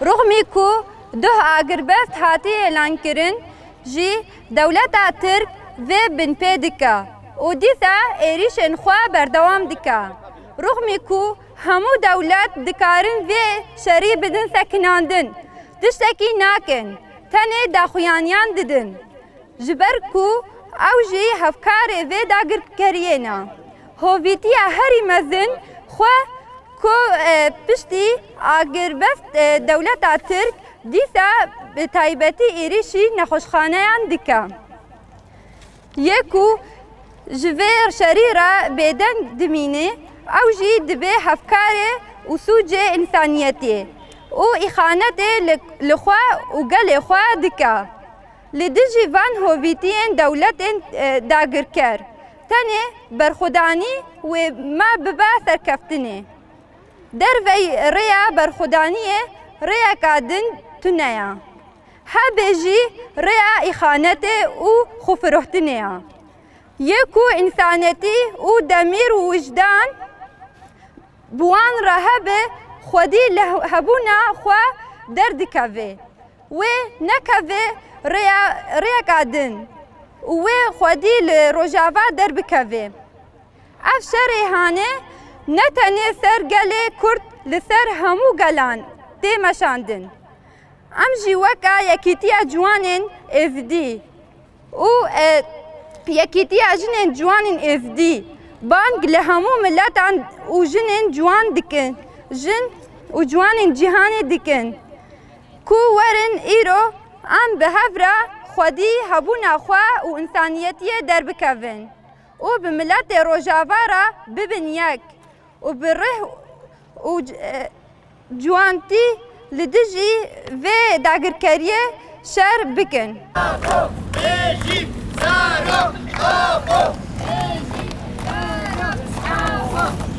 رغمی کو ده آگربفت هاتی اعلان کرن جی دولت ترک و بن پیدکا و دیسا ایریشن خوا بردوام دکا رغمی کو همو دولت دکارن و شری بدن سکناندن دشتکی ناکن تنه داخویانیان ددن جبر کو او جی هفکار و داگر کرینا هویتی هری مزن خوا کو پشتی آگربفت دولت ترک دیسا به تایبەتی ئێریشی نەخۆشخانەیان دکا یەکو ji vê şerî re bêdeng dimîne ew jî dibe hevkarê û sûcê însaniyetê û îxanetê li xwe û gelê xwe dika li dijî van hovîtiyên dewletên dagirker tenê berxwedanî wê me bibe serkeftinê dervey rêya berxwedaniyê rêyeka din تنیا هبجی ریا إخانته او خفرهتنیا یکو انسانیتی او دمیر و وجدان بوان رهب خودی لهبونا خوا درد کوه و نکوه ریا کادن و خودی لروجاوا درب کوه افشار هانه نتنه سر گله کرد لسر همو گلان تیمشاندن ام جی وکا یکیتیا جوانین افدی او یکیتیا جنین جوانین افدی بانگ لهمو ملتان او جنین جوان دکن جن او جوانین جهانی دکن کو ورن ایرو ام به هفرا خودی هبونا خوا و انسانیتی در بکوین او به ملت روجاوارا ببین یک و بره و جوانتی لدجی و داگرکاریه شر بکن